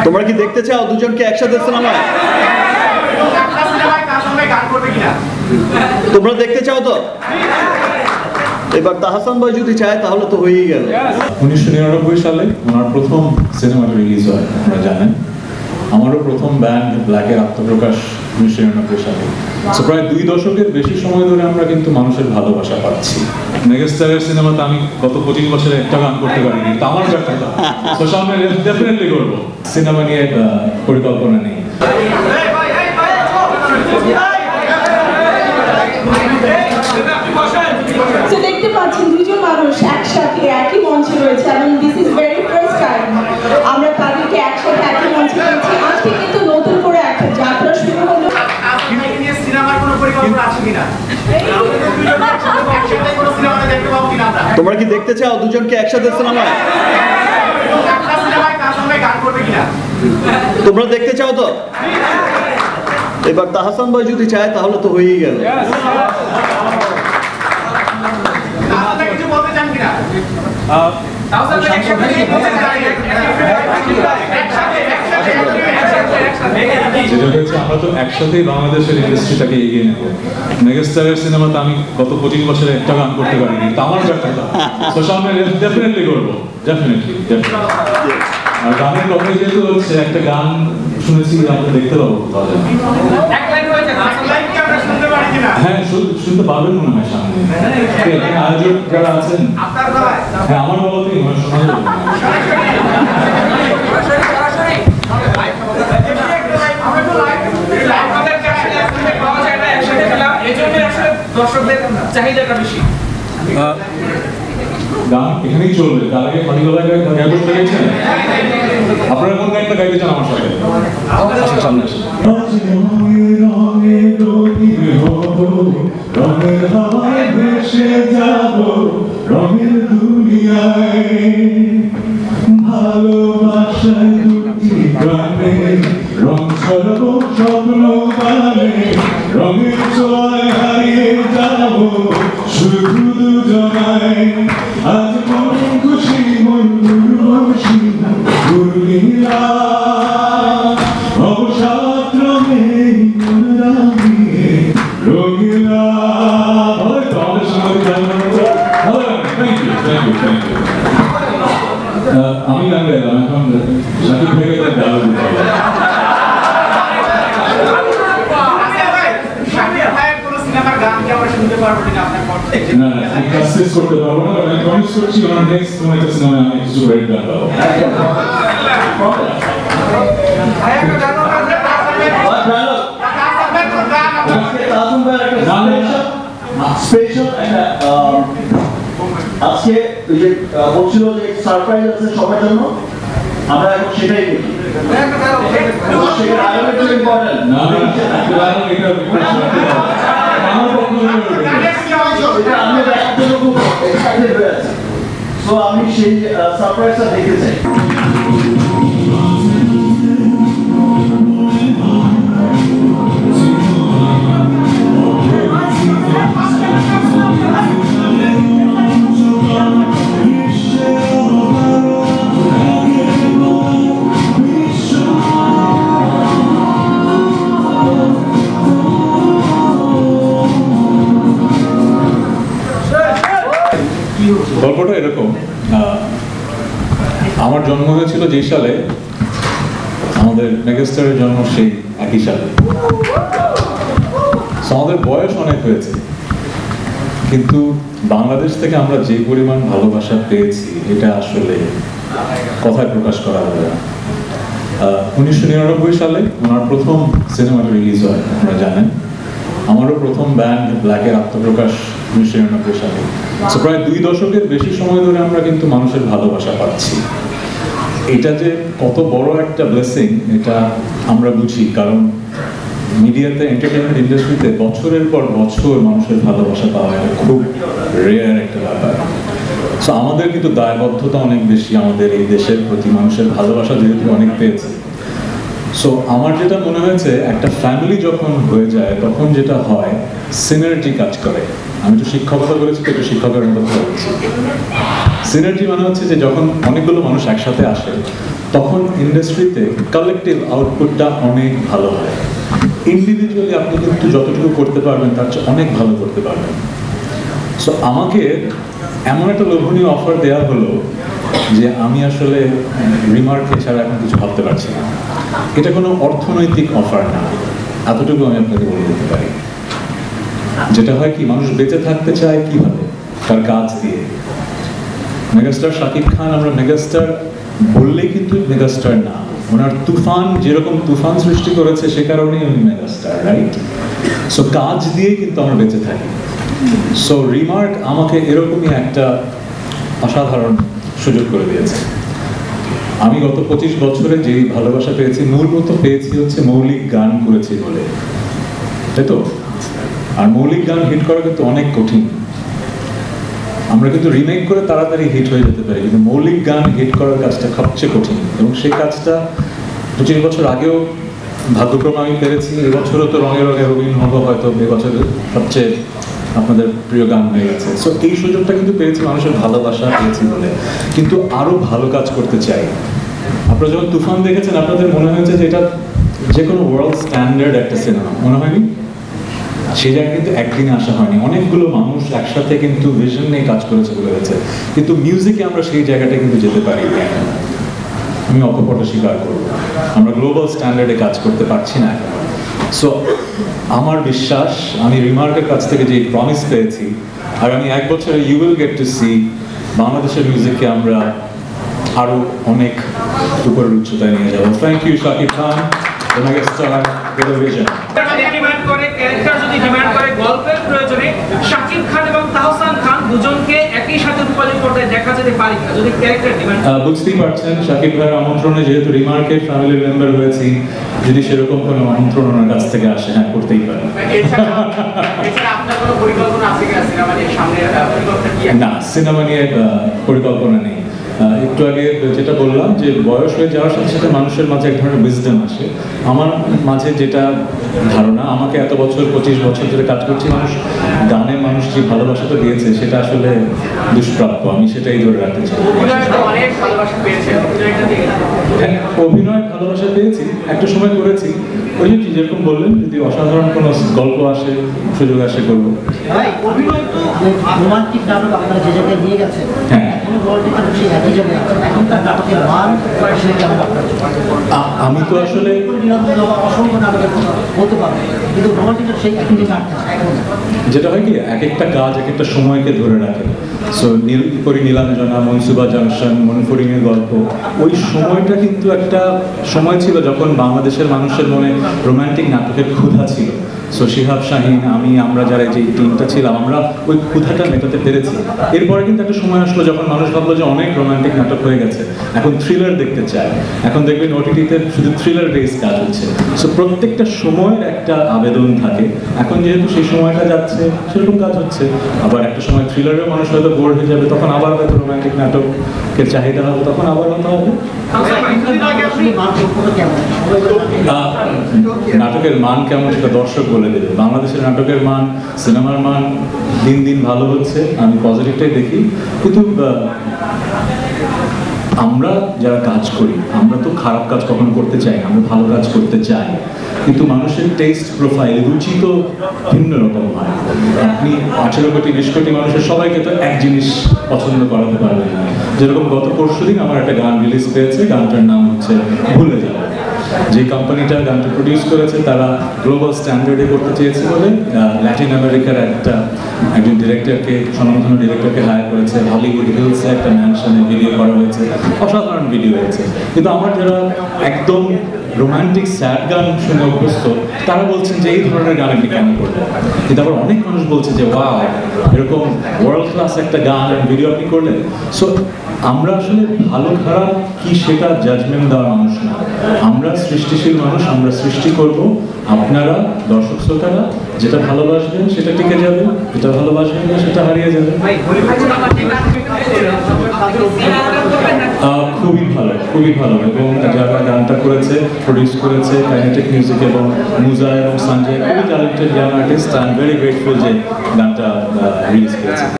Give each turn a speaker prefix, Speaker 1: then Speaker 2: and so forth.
Speaker 1: তোমরা কি দেখতে চাও দুজনকে একসাথে সিনেমায়? তোমরা দেখতে চাও তো? এবার তাহসান ভাই যদি চায় তাহলে তো হয়েই গেল।
Speaker 2: 1999 সালে ওনার প্রথম সিনেমাটা রিলিজ হয়, আপনারা জানেন। আমারও প্রথম ব্যান্ড ব্ল্যাকের আত্মপ্রকাশ 1999 সালে। প্রায় 2 দশকের বেশি সময় ধরে আমরা কিন্তু মানুষের ভালোবাসা পাচ্ছি। মেগাস্টারের সিনেমাতে আমি গত 25 বছরে একটা গান করতে পারিনি, তা আমার ব্যর্থতা। তো সামনে ডেফিনেটলি করবো। সিনেমা নিয়ে পরিকল্পনা নেই।
Speaker 3: দেখতে পাচ্ছেন দুজন মানুষ একসাথে একই মঞ্চে রয়েছে এবং this is very first time আমরা তাদেরকে একসাথে একই মঞ্চে পেয়েছি। আজকে কিন্তু নতুন করে একটা যাত্রা শুরু হলো।
Speaker 4: সিনেমার কোনো পরিকল্পনা আছে কিনা?
Speaker 1: তোমরা কি দেখতে চাও দুজনকে একসাথে সিনেমায়? তোমরা দেখতে চাও তো? এবার তাহসান ভাই যদি চায় তাহলে তো হয়েই গেল।
Speaker 4: কিছু বলতে চান কিনা?
Speaker 2: যেটা হচ্ছে আমরা তো একসাথেই বাংলাদেশের ইন্ডাস্ট্রিটাকে এগিয়ে নেব। মেগাস্টারের সিনেমাতে আমি গত 25 বছরে একটা গান করতে পারিনি, তা আমার ব্যর্থতা। তো সামনে ডেফিনেটলি করবো, ডেফিনেটলি। আর গানের কথাই যেহেতু হচ্ছে, একটা গান শুনেছি আমরা দেখতে পাবো। হ্যাঁ, শুনতে পারবেন মনে হয় সামনে। আয়োজক যারা আছেন, হ্যাঁ আমার বলতেই শোনা যাবে। গান এখানেই চলবে, তার আগে ফাটিগলায় গাইতে গেছেন আপনারা? কোন গানটা গাইতে চান আমার সাথে? সামনে রঙের হাওয়ায় ভেসে যাব রঙের দুনিয়ায়, ভালোবাসায় দুটি প্রাণে রং ছড়াবো স্বপ্ন বানে, রঙের ছোঁয়ায় হারিয়ে যাব শুধু দুজনায়। আজ মন খুশি মন খুশি দুর্নীলা অবসাদ রঙে রাঙিয়ে রঙিলা। আমি গান গাইলাম, এখন শাকিব ভাইকে গান দিতে হবে। না প্র্যাকটিস করতে পারবো না, আমি প্রমিস করছি আমার নেক্সট কোনো একটা সিনেমায় আমি কিছু রেড গান গাবো।
Speaker 1: স্পেশাল একটা আজকে ওই যে বলছিল যে সারপ্রাইজ আছে সবার জন্য, আমরা এখন সেটাই দেখি। আমি সেই সারপ্রাইজটা দেখতে চাই।
Speaker 2: গল্পটা এরকম, আমার জন্ম হয়েছিল যেই সালে, আমাদের মেগাস্টারের জন্ম সেই একই সালে। আমাদের বয়স অনেক হয়েছে, কিন্তু বাংলাদেশ থেকে আমরা যে পরিমাণ ভালোবাসা পেয়েছি এটা আসলে কথায় প্রকাশ করা যাবে না। 1999 সালে ওনার প্রথম সিনেমাটা রিলিজ হয়, আপনারা জানেন। আমারও প্রথম ব্যান্ড ব্ল্যাকের আত্মপ্রকাশ 1999 সালে। প্রায় 2 দশকের বেশি সময় ধরে আমরা কিন্তু মানুষের ভালোবাসা পাচ্ছি। এটা যে কত বড় একটা ব্লেসিং এটা আমরা বুঝি, কারণ মিডিয়াতে, এন্টারটেইনমেন্ট ইন্ডাস্ট্রিতে বছরের পর বছর মানুষের ভালোবাসা পাওয়া এটা খুব রেয়ার একটা ব্যাপার। আমাদের কিন্তু দায়বদ্ধতা অনেক বেশি আমাদের এই দেশের প্রতি, মানুষের ভালোবাসা যেহেতু অনেক পেয়েছে। আমার যেটা মনে হয়েছে, একটা ফ্যামিলি যখন হয়ে যায় তখন যেটা হয় সিনার্জি কাজ করে। আমি তো শিক্ষকতা করেছি, তো একটু শিক্ষকের মতো বলছি। সিনার্জি মানে হচ্ছে যে যখন অনেকগুলো মানুষ একসাথে আসে তখন ইন্ডাস্ট্রিতে কালেকটিভ আউটপুটটা অনেক ভালো হয়। ইন্ডিভিজুয়ালি আপনি কিন্তু যতটুকু করতে পারবেন তার চেয়ে অনেক ভালো করতে পারবেন। সো আমাকে এমন একটা লোভনীয় অফার দেওয়া হলো যে আমি আসলে রিমার্কে ছাড়া এখন কিছু ভাবতে পারছি না। এটা কোনো অর্থনৈতিক অফার না, এতটুকু আমি আপনাকে বলে দিতে পারি। যেটা হয় কি, মানুষ বেঁচে থাকতে চায় কিভাবে? তার কাজ দিয়ে। মেগাস্টার শাকিব খান, আমরা মেগাস্টার বললেই কিন্তু মেগাস্টার না, ওনার তুফান যেরকম তুফান সৃষ্টি করেছে সে কারণেই উনি মেগাস্টার, রাইট? সো কাজ দিয়েই কিন্তু আমরা বেঁচে থাকি। সো রিমার্ক আমাকে এরকমই একটা অসাধারণ সুযোগ করে দিয়েছে। আমি গত 25 বছরে যেই ভালোবাসা পেয়েছি, মূলত পেয়েছি হচ্ছে মৌলিক গান করেছি বলে, তাই তো? আর মৌলিক গান হিট করা কিন্তু অনেক কঠিন। আমরা কিন্তু রিমেক করে তাড়াতাড়ি হিট হয়ে যেতে পারি, কিন্তু মৌলিক গান হিট করার কাজটা সবচেয়ে কঠিন। এবং সেই কাজটা 25 বছর আগেও ভাগ্যক্রমে আমি পেরেছি। এবছরও তো রঙে রঙে রবীন্দ্র হব, হয়তো এবছরের সবচেয়ে আপনাদের প্রিয় গান হয়ে গেছে। সো এই সুযোগটা কিন্তু পেয়েছি মানুষের ভালোবাসা পেয়েছি বলে, কিন্তু আরো ভালো কাজ করতে চাই। আপনারা যখন তুফান দেখেছেন আপনাদের মনে হয়েছে যে এটা যে কোনো ওয়ার্ল্ড স্ট্যান্ডার্ড একটা সিনেমা, মনে হয়নি? সেই জায়গায় কিন্তু একদিনে আসা হয়নি, অনেকগুলো মানুষ একসাথে কিন্তু ভিশন নিয়ে কাজ করেছে বলে হয়েছে, কিন্তু মিউজিকে আমরা সেই জায়গাটা কিন্তু যেতে পারি না। আমি অকপট স্বীকার করবো, আমরা গ্লোবাল স্ট্যান্ডার্ডে কাজ করতে পারছি না এখন। সো আমার বিশ্বাস, আমি রিমার্কের কাছ থেকে যে প্রমিস পেয়েছি, আগামী 1 বছরে you will get to see বাংলাদেশের মিউজিককে আমরা আরো অনেক উপরের উচ্চতায় নিয়ে যাবো। Thank you Shakib Khan, megastar television.
Speaker 4: Demand করে গল্পের প্রয়োজনে শাকিব খান এবং তাহসান খান দুজনকে একই সাথে রূপালী পর্দায় দেখা যেতে পারে না, যদি ক্যারেক্টার ডিমান্ড।
Speaker 2: বুঝতেই পারছেন শাকিব ভাইয়ের আমন্ত্রণে যেহেতু রিমার্কের ফ্যামিলির মেম্বার হয়েছি, যদি সেরকম কোনো আমন্ত্রণ ওনার কাছ থেকে আসে, হ্যাঁ করতেই পারে।
Speaker 4: এছাড়া আপনার কোনো পরিকল্পনা আছে কিনা সিনেমা নিয়ে? সামনের পরিকল্পনা কি?
Speaker 2: না, সিনেমা নিয়ে পরিকল্পনা নেই। একটু আগে যেটা বললাম যে বয়স হয়ে যাওয়ার সাথে সাথে মানুষের মাঝে এক ধরনের উইজডম আসে। আমার মাঝে যেটা ধারণা, আমাকে এত বছর 25 বছর ধরে কাজ করছি, গানে মানুষ যে ভালোবাসাটা দিয়েছে সেটা আসলে দুষ্প্রাপ্য, আমি সেটাই ধরে রাখতে চাই।
Speaker 4: অনেক ভালোবাসা পেয়েছেন,
Speaker 2: অভিনয় ভালোবাসা পেয়েছি, একটা সময় করেছি। ওই যে যেরকম বললেন, যদি অসাধারণ কোনো গল্প আসে, সুযোগ আসে, করবো।
Speaker 5: অভিনয় তো রোমান্টিক নাটক আপনারা যে জায়গায় নিয়ে গেছেন,
Speaker 2: হ্যাঁ, আমি তো আসলে যেটা হয় কি, এক একটা কাজ এক একটা সময়কে ধরে রাখে। সো নীলাঞ্জনা, মনসুবা জাংশন, মনফুরিং এর গল্প, ওই সময়টা কিন্তু একটা সময় ছিল যখন বাংলাদেশের মানুষের মনে রোমান্টিক নাটকের ক্ষুধা ছিল। সো শিহাব শাহিন, আমরা যারা যে টিমটা ছিলাম, আমরা ওই ক্ষুধাটা মেটাতে পেরেছি। এরপরে কিন্তু একটা সময় আসলো যখন মানুষ ভাবলো যে অনেক রোমান্টিক নাটক হয়ে গেছে, এখন থ্রিলার দেখতে চায়। এখন দেখবেন ওটিটিতে শুধু থ্রিলার বেস কাজ হচ্ছে। সো প্রত্যেকটা সময়ের একটা আবেদন থাকে। এখন যেহেতু সেই সময়টা যাচ্ছে, সেরকম কাজ হচ্ছে। আবার একটা সময় থ্রিলারেও মানুষ হয়তো বোর হয়ে যাবে, তখন আবার হয়তো রোমান্টিক নাটকের চাহিদা হবে, তখন আবার হতে হবে। নাটকের মান কেমন সেটা দর্শক বলে দেবে। বাংলাদেশের নাটকের মান, সিনেমার মান দিন দিন ভালো হচ্ছে, আমি পজিটিভটাই দেখি। কিন্তু আমরা যারা কাজ করি, আমরা তো খারাপ কাজ কখনো করতে চাই না, আমরা ভালো কাজ করতে চাই। কিন্তু মানুষের টেস্ট প্রোফাইল, রুচি তো ভিন্ন রকম হয়। আপনি 18 কোটি 20 কোটি মানুষের সবাইকে তো এক জিনিস পছন্দ করাতে পারবেন না। যেরকম গত পরশুদিন আমার একটা গান রিলিজ পেয়েছে, গানটার নাম হচ্ছে ভুলে যাবে। যে কোম্পানিটা গানটা প্রডিউস করেছে তারা গ্লোবাল স্ট্যান্ডার্ডে করতে চেয়েছে বলে ল্যাটিন আমেরিকার একজন ডিরেক্টরকে, স্বনামধন্য ডিরেক্টরকে হায়ার করেছে। হলিউড হিলসে একটা ম্যানশনে ভিডিও করা হয়েছে, অসাধারণ ভিডিও হয়েছে। কিন্তু আমার যারা একদম রোমান্টিক স্যাড গান শুনে অভ্যস্ত, তারা বলছেন যে এই ধরনের গান আপনি কেন করলেন। কিন্তু আবার অনেক মানুষ বলছে যে ওয়াও, এরকম ওয়ার্ল্ড ক্লাস একটা গান ভিডিও আপনি করলেন। সো আমরা আসলে ভালো খারাপ কি সেটা জাজমেন্ট দেওয়ার মানুষ না, আমরা সৃষ্টিশীল মানুষ, আমরা সৃষ্টি করব। আপনারা দর্শক শ্রোতারা যেটা ভালোবাসবেন সেটা টিকে যাবে, যেটা ভালোবাসবেন না সেটা হারিয়ে যাবে। খুবই ভালো, খুবই ভালো। এবং যারা গানটা করেছে, প্রডিউস করেছে, কাইনেটিক মিউজিক এবং মুজা এবং সঞ্জয়, খুবই talented young artist. I am very grateful যে গানটা রিলিজ করেছে।